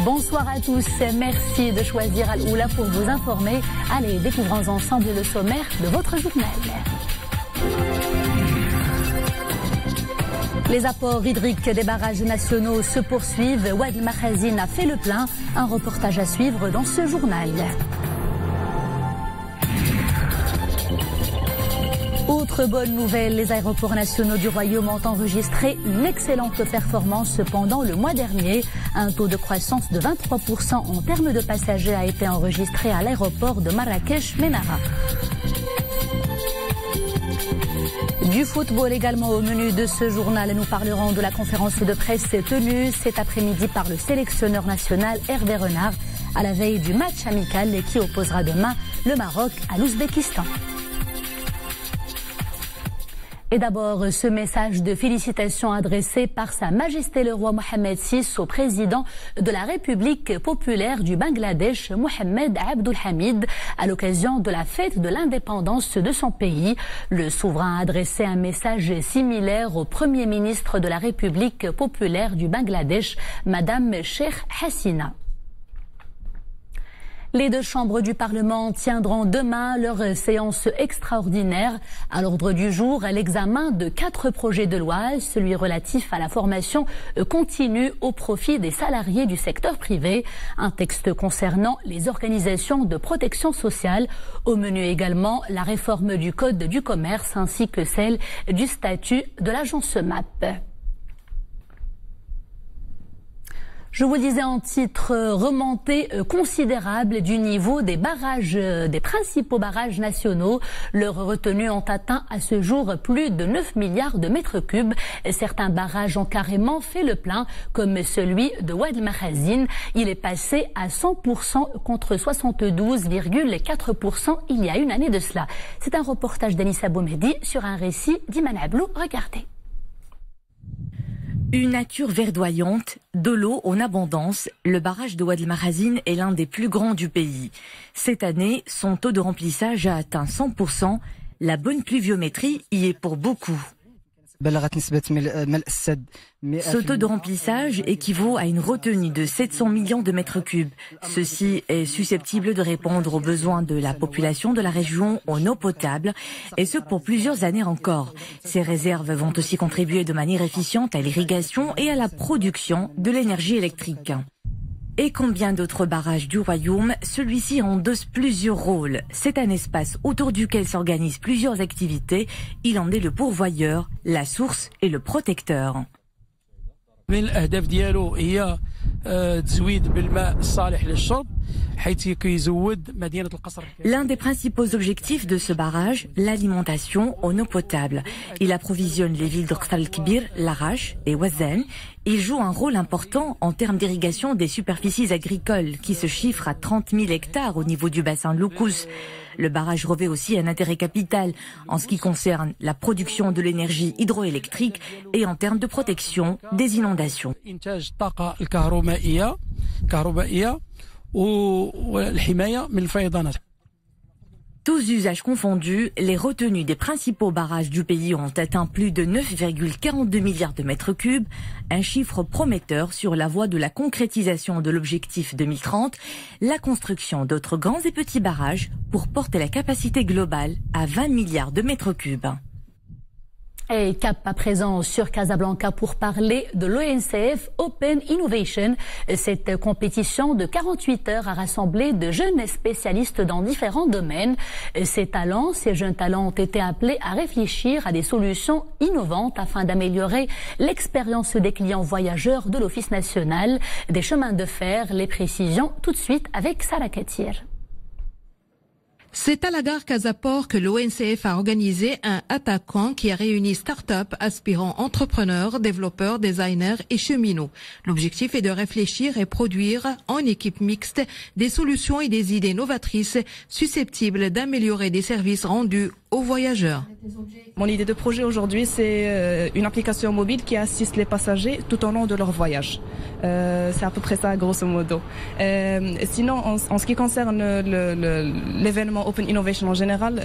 Bonsoir à tous, merci de choisir Al-Oula pour vous informer. Allez, découvrons ensemble le sommaire de votre journal. Les apports hydriques des barrages nationaux se poursuivent. Wad el-Makhazine a fait le plein. Un reportage à suivre dans ce journal. Autre bonne nouvelle, les aéroports nationaux du Royaume ont enregistré une excellente performance pendant le mois dernier. Un taux de croissance de 23% en termes de passagers a été enregistré à l'aéroport de Marrakech-Menara. Du football également au menu de ce journal. Nous parlerons de la conférence de presse tenue cet après-midi par le sélectionneur national Hervé Renard à la veille du match amical qui opposera demain le Maroc à l'Ouzbékistan. Et d'abord, ce message de félicitations adressé par Sa Majesté le roi Mohammed VI au président de la République populaire du Bangladesh, Mohamed Abdul Hamid, à l'occasion de la fête de l'indépendance de son pays. Le souverain a adressé un message similaire au Premier ministre de la République populaire du Bangladesh, Madame Sheikh Hasina. Les deux chambres du Parlement tiendront demain leur séance extraordinaire. À l'ordre du jour, l'examen de 4 projets de loi, celui relatif à la formation continue au profit des salariés du secteur privé, un texte concernant les organisations de protection sociale, au menu également la réforme du Code du commerce ainsi que celle du statut de l'agence MAP. Je vous disais en titre, remontée considérable du niveau des barrages, des principaux barrages nationaux. Leurs retenues ont atteint à ce jour plus de 9 milliards de mètres cubes. Certains barrages ont carrément fait le plein, comme celui de Wad el-Makhazine. Il est passé à 100% contre 72,4% il y a une année de cela. C'est un reportage d'Anissa Boumedi sur un récit d'Iman Ablou. Regardez. Une nature verdoyante, de l'eau en abondance, le barrage de Wad el-Makhazine est l'un des plus grands du pays. Cette année, son taux de remplissage a atteint 100%. La bonne pluviométrie y est pour beaucoup. Ce taux de remplissage équivaut à une retenue de 700 millions de mètres cubes. Ceci est susceptible de répondre aux besoins de la population de la région en eau potable, et ce pour plusieurs années encore. Ces réserves vont aussi contribuer de manière efficiente à l'irrigation et à la production de l'énergie électrique. Et combien d'autres barrages du Royaume, celui-ci endosse plusieurs rôles. C'est un espace autour duquel s'organisent plusieurs activités. Il en est le pourvoyeur, la source et le protecteur. L'un des principaux objectifs de ce barrage, l'alimentation en eau potable. Il approvisionne les villes de Qasr el-Kbir, Larache et Wazan. Il joue un rôle important en termes d'irrigation des superficies agricoles qui se chiffrent à 30 000 hectares au niveau du bassin de l'Oukous. Le barrage revêt aussi un intérêt capital en ce qui concerne la production de l'énergie hydroélectrique et en termes de protection des inondations. Tous usages confondus, les retenues des principaux barrages du pays ont atteint plus de 9,42 milliards de mètres cubes, un chiffre prometteur sur la voie de la concrétisation de l'objectif 2030, la construction d'autres grands et petits barrages pour porter la capacité globale à 20 milliards de mètres cubes. Et cap à présent sur Casablanca pour parler de l'ONCF Open Innovation. Cette compétition de 48 heures a rassemblé de jeunes spécialistes dans différents domaines. Ces jeunes talents ont été appelés à réfléchir à des solutions innovantes afin d'améliorer l'expérience des clients voyageurs de l'Office national des chemins de fer. Les précisions tout de suite avec Sarah Katir. C'est à la gare Casaport que l'ONCF a organisé un hackathon qui a réuni start-up, aspirants entrepreneurs, développeurs, designers et cheminots. L'objectif est de réfléchir et produire en équipe mixte des solutions et des idées novatrices susceptibles d'améliorer des services rendus aux voyageurs. Mon idée de projet aujourd'hui, c'est une application mobile qui assiste les passagers tout au long de leur voyage. C'est à peu près ça, grosso modo. Sinon, en ce qui concerne l'événement également Open Innovation en général,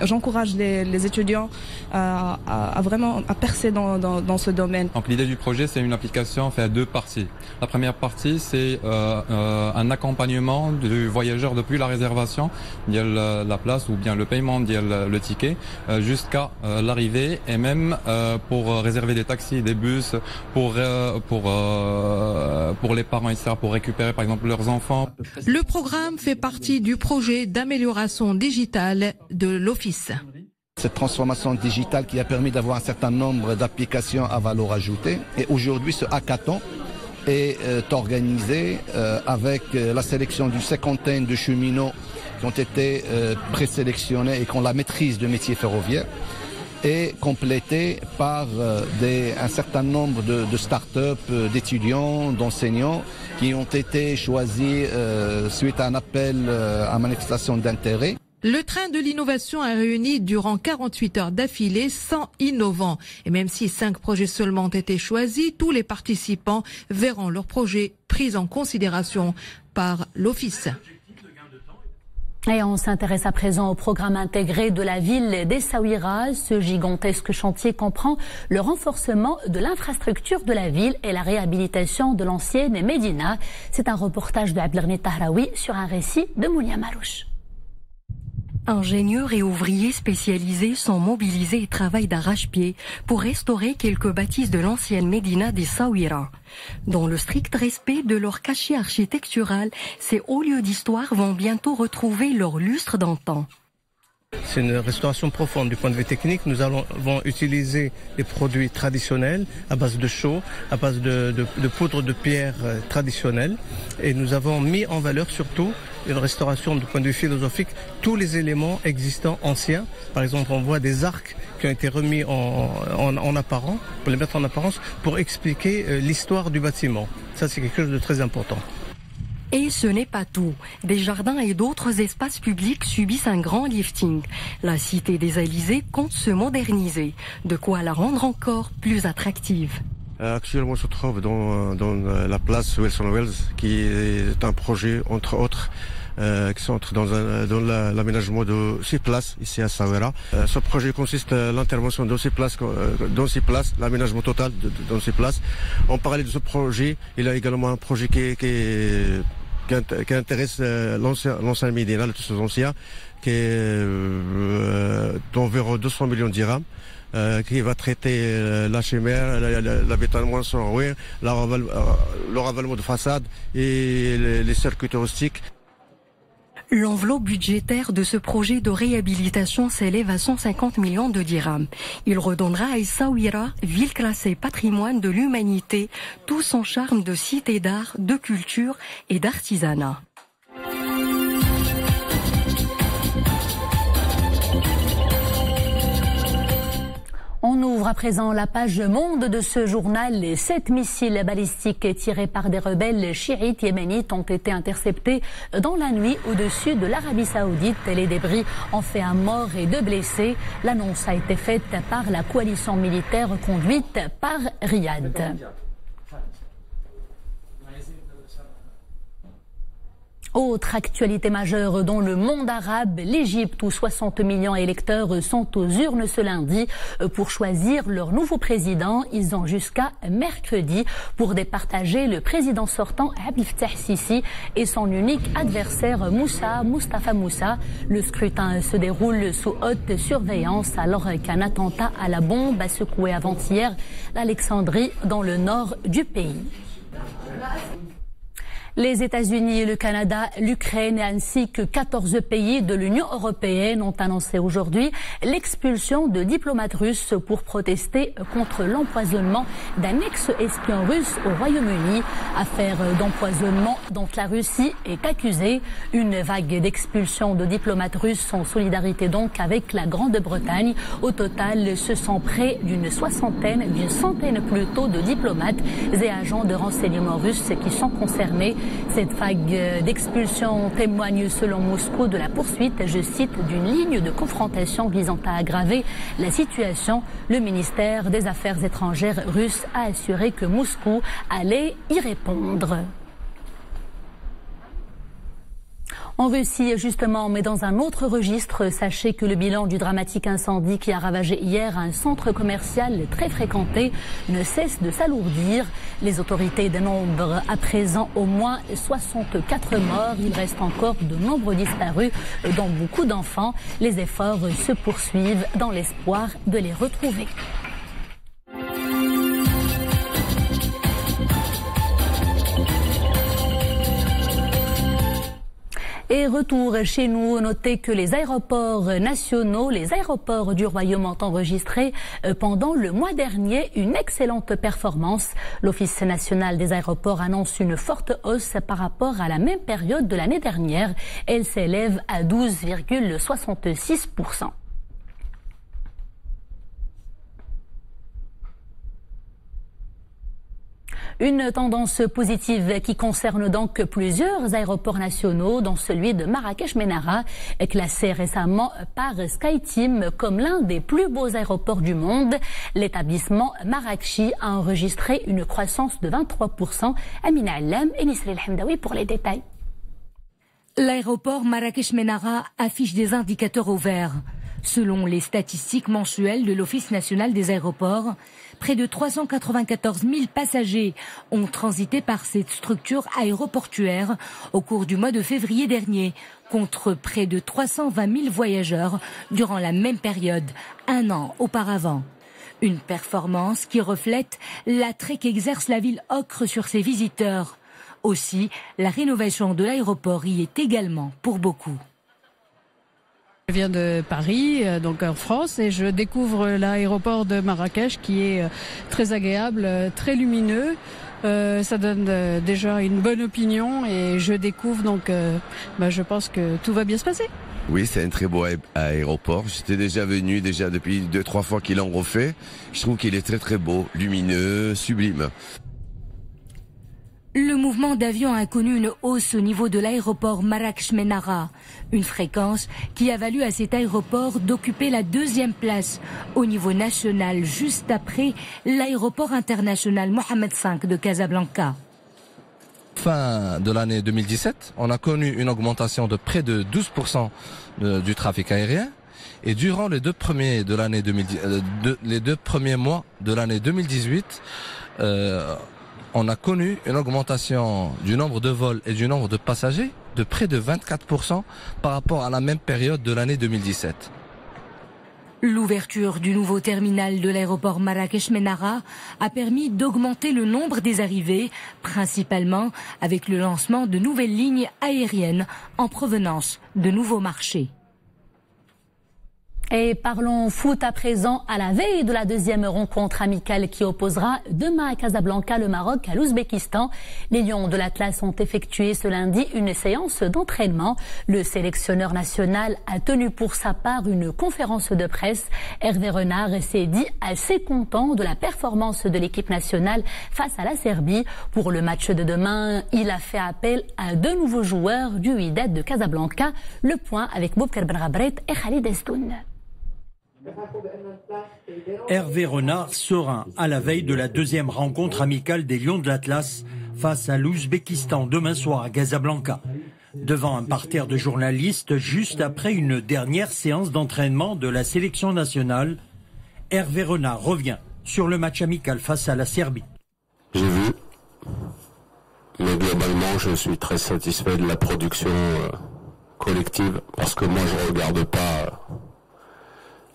j'encourage les étudiants à vraiment percer dans ce domaine. Donc l'idée du projet, c'est une application fait à deux parties. La première partie, c'est un accompagnement du voyageur depuis la réservation, la place ou bien le paiement, le ticket, jusqu'à l'arrivée, et même pour réserver des taxis, des bus, pour les parents, etc., pour récupérer par exemple leurs enfants. Le programme fait partie du projet d'amélioration digitale de l'Office. Cette transformation digitale qui a permis d'avoir un certain nombre d'applications à valeur ajoutée. Et aujourd'hui, ce hackathon est organisé avec la sélection d'une cinquantaine de cheminots qui ont été présélectionnés et qui ont la maîtrise de métier ferroviaire, et complété par un certain nombre de start-up, d'étudiants, d'enseignants qui ont été choisis suite à un appel à manifestation d'intérêt. Le train de l'innovation a réuni durant 48 heures d'affilée 100 innovants. Et même si 5 projets seulement ont été choisis, tous les participants verront leurs projets pris en considération par l'Office. Et on s'intéresse à présent au programme intégré de la ville d'Essaouira. Ce gigantesque chantier comprend le renforcement de l'infrastructure de la ville et la réhabilitation de l'ancienne Médina. C'est un reportage de Abdelghani Tahraoui sur un récit de Mounia Marouche. Ingénieurs et ouvriers spécialisés sont mobilisés et travaillent d'arrache-pied pour restaurer quelques bâtisses de l'ancienne Médina d'Essaouira. Dans le strict respect de leur cachet architectural, ces hauts lieux d'histoire vont bientôt retrouver leur lustre d'antan. C'est une restauration profonde du point de vue technique. Nous allons utiliser des produits traditionnels à base de chaux, à base de poudre de pierre traditionnelle. Et nous avons mis en valeur surtout une restauration du point de vue philosophique, tous les éléments existants anciens. Par exemple, on voit des arcs qui ont été remis en apparence, pour les mettre en apparence, pour expliquer l'histoire du bâtiment. Ça, c'est quelque chose de très important. Et ce n'est pas tout. Des jardins et d'autres espaces publics subissent un grand lifting. La cité des Alizés compte se moderniser, de quoi la rendre encore plus attractive. Actuellement, je se trouve dans la place Wilson Wells, qui est un projet, entre autres, qui s'entre dans l'aménagement de 6 places ici à Essaouira. Ce projet consiste à l'intervention de 6 places, l'aménagement total dans 6 places. En parallèle de ce projet, il y a également un projet qui intéresse l'ancien Médina, le tous ancien, qui est d'environ 200 millions de dirhams. Qui va traiter la chimère, l'avitaillement sonore, le ravalement de façade et les circuits touristiques. L'enveloppe budgétaire de ce projet de réhabilitation s'élève à 150 millions de dirhams. Il redonnera à Essaouira, ville classée patrimoine de l'humanité, tout son charme de cité d'art, de culture et d'artisanat. On ouvre à présent la page monde de ce journal. Les 7 missiles balistiques tirés par des rebelles chiites yéménites ont été interceptés dans la nuit au-dessus de l'Arabie Saoudite. Les débris ont fait un mort et 2 blessés. L'annonce a été faite par la coalition militaire conduite par Riyad. Autre actualité majeure dans le monde arabe, l'Égypte où 60 millions d'électeurs sont aux urnes ce lundi pour choisir leur nouveau président. Ils ont jusqu'à mercredi pour départager le président sortant Abdel Fattah Sisi et son unique adversaire Mustafa Moussa. Le scrutin se déroule sous haute surveillance alors qu'un attentat à la bombe a secoué avant-hier l'Alexandrie dans le nord du pays. Les États-Unis, le Canada, l'Ukraine ainsi que 14 pays de l'Union européenne ont annoncé aujourd'hui l'expulsion de diplomates russes pour protester contre l'empoisonnement d'un ex-espion russe au Royaume-Uni. Affaire d'empoisonnement dont la Russie est accusée. Une vague d'expulsion de diplomates russes en solidarité donc avec la Grande-Bretagne. Au total, ce sont près d'une centaine plutôt de diplomates et agents de renseignement russes qui sont concernés. Cette vague d'expulsion témoigne selon Moscou de la poursuite, je cite, d'une ligne de confrontation visant à aggraver la situation. Le ministère des Affaires étrangères russe a assuré que Moscou allait y répondre. En Russie, justement, mais dans un autre registre, sachez que le bilan du dramatique incendie qui a ravagé hier un centre commercial très fréquenté ne cesse de s'alourdir. Les autorités dénombrent à présent au moins 64 morts. Il reste encore de nombreux disparus, dont beaucoup d'enfants. Les efforts se poursuivent dans l'espoir de les retrouver. Et retour chez nous, notez que les aéroports nationaux, les aéroports du Royaume ont enregistré pendant le mois dernier une excellente performance. L'Office national des aéroports annonce une forte hausse par rapport à la même période de l'année dernière. Elle s'élève à 12,66%. Une tendance positive qui concerne donc plusieurs aéroports nationaux, dont celui de Marrakech-Menara, classé récemment par SkyTeam comme l'un des plus beaux aéroports du monde. L'établissement Marrakchi a enregistré une croissance de 23%. Amina Allam et Nisril Hamdawi pour les détails. L'aéroport Marrakech-Menara affiche des indicateurs au vert. Selon les statistiques mensuelles de l'Office national des aéroports, près de 394 000 passagers ont transité par cette structure aéroportuaire au cours du mois de février dernier, contre près de 320 000 voyageurs durant la même période, un an auparavant. Une performance qui reflète l'attrait qu'exerce la ville ocre sur ses visiteurs. Aussi, la rénovation de l'aéroport y est également pour beaucoup. Je viens de Paris, donc en France, et je découvre l'aéroport de Marrakech qui est très agréable, très lumineux. Ça donne déjà une bonne opinion et je découvre, donc je pense que tout va bien se passer. Oui, c'est un très beau aéroport. J'étais déjà venu depuis 2-3 fois qu'ils l'ont refait. Je trouve qu'il est très très beau, lumineux, sublime. Le mouvement d'avions a connu une hausse au niveau de l'aéroport Marrakech-Menara, une fréquence qui a valu à cet aéroport d'occuper la 2e place au niveau national, juste après l'aéroport international Mohamed V de Casablanca. Fin de l'année 2017, on a connu une augmentation de près de 12% du trafic aérien. Et durant les deux premiers mois de l'année 2018, on a connu une augmentation du nombre de vols et du nombre de passagers de près de 24% par rapport à la même période de l'année 2017. L'ouverture du nouveau terminal de l'aéroport Marrakech-Menara a permis d'augmenter le nombre des arrivées, principalement avec le lancement de nouvelles lignes aériennes en provenance de nouveaux marchés. Et parlons foot à présent, à la veille de la 2e rencontre amicale qui opposera demain à Casablanca le Maroc à l'Ouzbékistan. Les Lions de l'Atlas ont effectué ce lundi une séance d'entraînement. Le sélectionneur national a tenu pour sa part une conférence de presse. Hervé Renard s'est dit assez content de la performance de l'équipe nationale face à la Serbie. Pour le match de demain, il a fait appel à 2 nouveaux joueurs du Wydad de Casablanca. Le point avec Boubkar Benrabret et Khalid Estoun. Hervé Renard serein à la veille de la 2e rencontre amicale des Lions de l'Atlas face à l'Ouzbékistan demain soir à Casablanca. Devant un parterre de journalistes juste après une dernière séance d'entraînement de la sélection nationale, Hervé Renard revient sur le match amical face à la Serbie. J'ai vu, mais globalement je suis très satisfait de la production collective parce que moi je regarde pas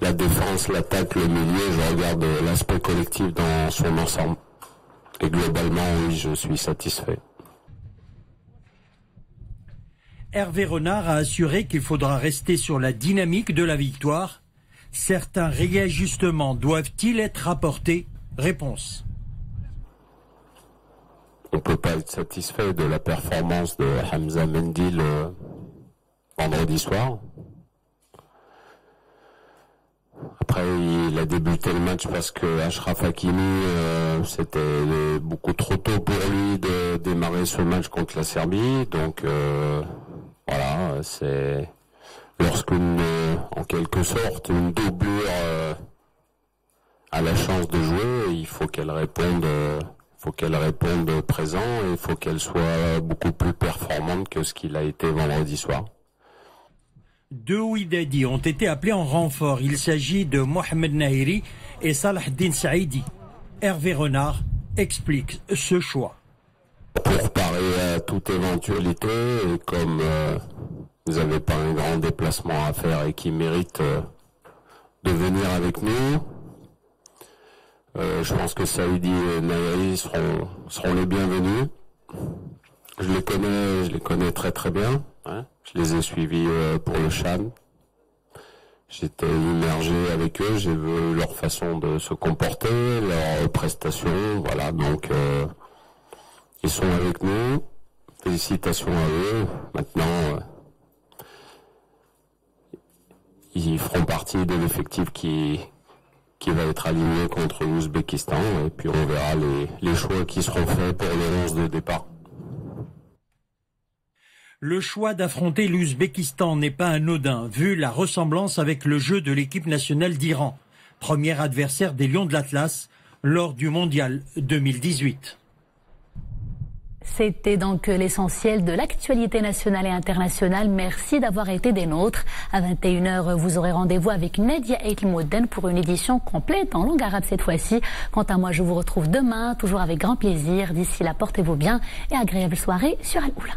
la défense, l'attaque, le milieu, je regarde l'aspect collectif dans son ensemble. Et globalement, oui, je suis satisfait. Hervé Renard a assuré qu'il faudra rester sur la dynamique de la victoire. Certains réajustements doivent-ils être apportés? Réponse. On ne peut pas être satisfait de la performance de Hamza Mendy le vendredi soir. Après, il a débuté le match parce que Achraf Hakimi, c'était beaucoup trop tôt pour lui de démarrer ce match contre la Serbie. Donc, voilà, c'est lorsqu'une, en quelque sorte, une doublure a la chance de jouer, il faut qu'elle réponde faut qu'elle réponde présent et il faut qu'elle soit beaucoup plus performante que ce qu'il a été vendredi soir. 2 Wydadi ont été appelés en renfort. Il s'agit de Mohamed Nahiri et Salahdine Saïdi. Hervé Renard explique ce choix. Pour parer à toute éventualité, et comme vous n'avez pas un grand déplacement à faire et qui mérite de venir avec nous, je pense que Saïdi et Nahiri seront les bienvenus. Je les connais très très bien. Hein. Je les ai suivis pour le Chan. J'étais immergé avec eux, j'ai vu leur façon de se comporter, leurs prestations, voilà, donc ils sont avec nous. Félicitations à eux. Maintenant, ils feront partie de l'effectif qui va être aligné contre l'Ouzbékistan, et puis on verra les choix qui seront faits pour le 11 de départ. Le choix d'affronter l'Ouzbékistan n'est pas anodin, vu la ressemblance avec le jeu de l'équipe nationale d'Iran, premier adversaire des Lions de l'Atlas lors du Mondial 2018. C'était donc l'essentiel de l'actualité nationale et internationale. Merci d'avoir été des nôtres. À 21h, vous aurez rendez-vous avec Nadia Eitl-Moden pour une édition complète en langue arabe cette fois-ci. Quant à moi, je vous retrouve demain, toujours avec grand plaisir. D'ici là, portez-vous bien et agréable soirée sur Al-Oula.